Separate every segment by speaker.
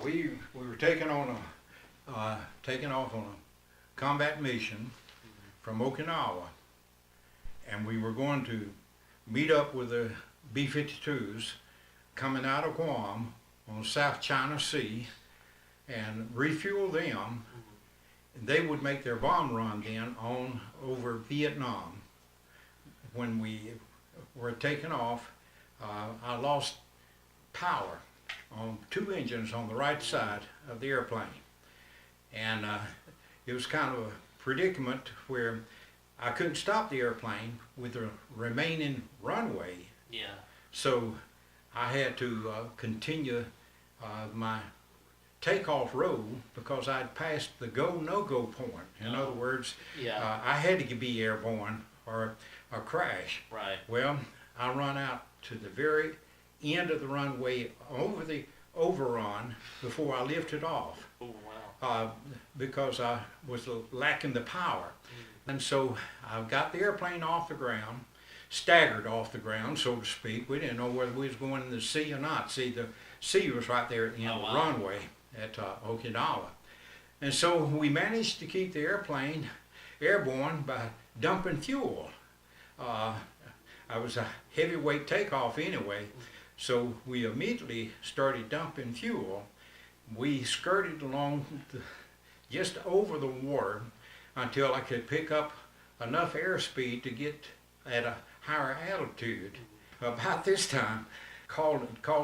Speaker 1: We were taken off on a combat mission from Okinawa, and we were going to meet up with the B-52s coming out of Guam on the South China Sea and refuel them. They would make their bomb run then on over Vietnam. When we were taken off, I lost power on 2 engines on the right side of the airplane. And it was kind of a predicament where I couldn't stop the airplane with the remaining runway.
Speaker 2: Yeah.
Speaker 1: So I had to continue my takeoff roll because I'd passed the go, no-go point. In other words,
Speaker 2: Yeah.
Speaker 1: I had to be airborne or crash.
Speaker 2: Right.
Speaker 1: Well, I run out to the very end of the runway over the overrun before I lifted off.
Speaker 2: Oh, wow.
Speaker 1: Because I was lacking the power. And so I got the airplane off the ground, staggered off the ground, so to speak. We didn't know whether we was going in the sea or not. See, the sea was right there at the end of the runway at Okinawa. And so we managed to keep the airplane airborne by dumping fuel. I was a heavyweight takeoff anyway, so we immediately started dumping fuel. We skirted along just over the water until I could pick up enough airspeed to get at a higher altitude. About this time, called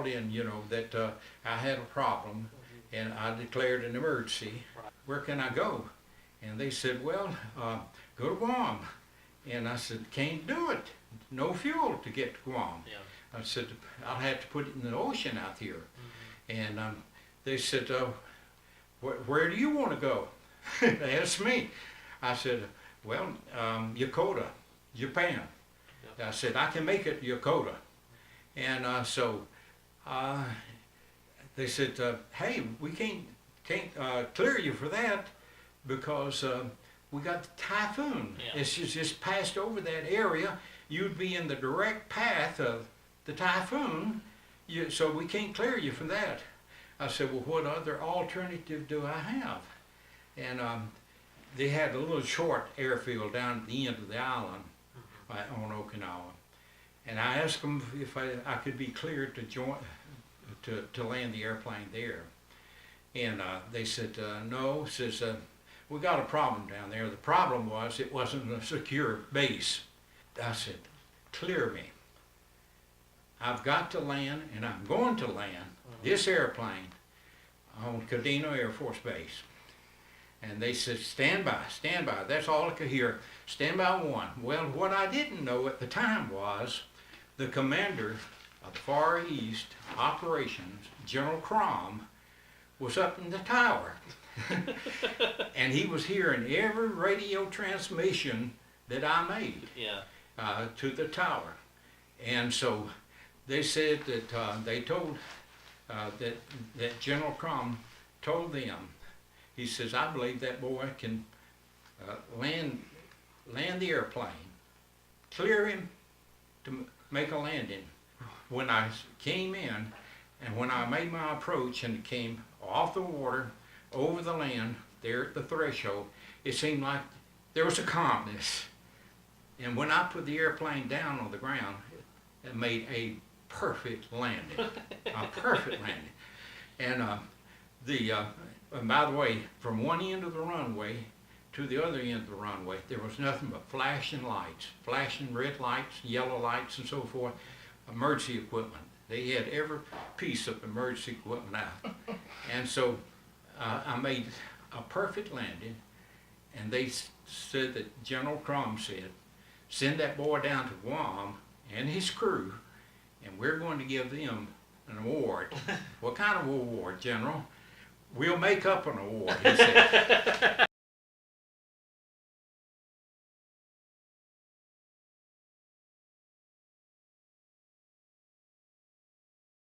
Speaker 1: in, that I had a problem, and I declared an emergency. Where can I go? And they said, well, go to Guam. And I said, can't do it. No fuel to get to Guam.
Speaker 2: Yeah.
Speaker 1: I said, I'll have to put it in the ocean out here. And they said, where do you want to go? They asked me. I said, well, Yokota, Japan. Yep. I said, I can make it Yokota. And so they said, hey, we can't clear you for that because we got the typhoon.
Speaker 2: Yeah.
Speaker 1: It's just passed over that area. You'd be in the direct path of the typhoon, so we can't clear you for that. I said, well, what other alternative do I have? And they had a little short airfield down at the end of the island on Okinawa. And I asked them if I could be cleared to land the airplane there. And they said, no, says, we got a problem down there. The problem was it wasn't a secure base. I said, clear me. I've got to land, and I'm going to land this airplane on Kadena Air Force Base. And they said, stand by, stand by. That's all I could hear, stand by one. Well, what I didn't know at the time was the commander of the Far East Operations, General Crom, was up in the tower. And he was hearing every radio transmission that I made to the tower. And so they said that they told that General Crom told them, he says, I believe that boy can land the airplane, clear him to make a landing. When I came in and when I made my approach and came off the water, over the land, there at the threshold, it seemed like there was a calmness. And when I put the airplane down on the ground, it made a perfect landing, a perfect landing. And and by the way, from one end of the runway to the other end of the runway, there was nothing but flashing lights, flashing red lights, yellow lights, and so forth, emergency equipment. They had every piece of emergency equipment out. And so I made a perfect landing, and they said that General Crom said, send that boy down to Guam and his crew, and we're going to give them an award. What kind of award, General? We'll make up an award, he said.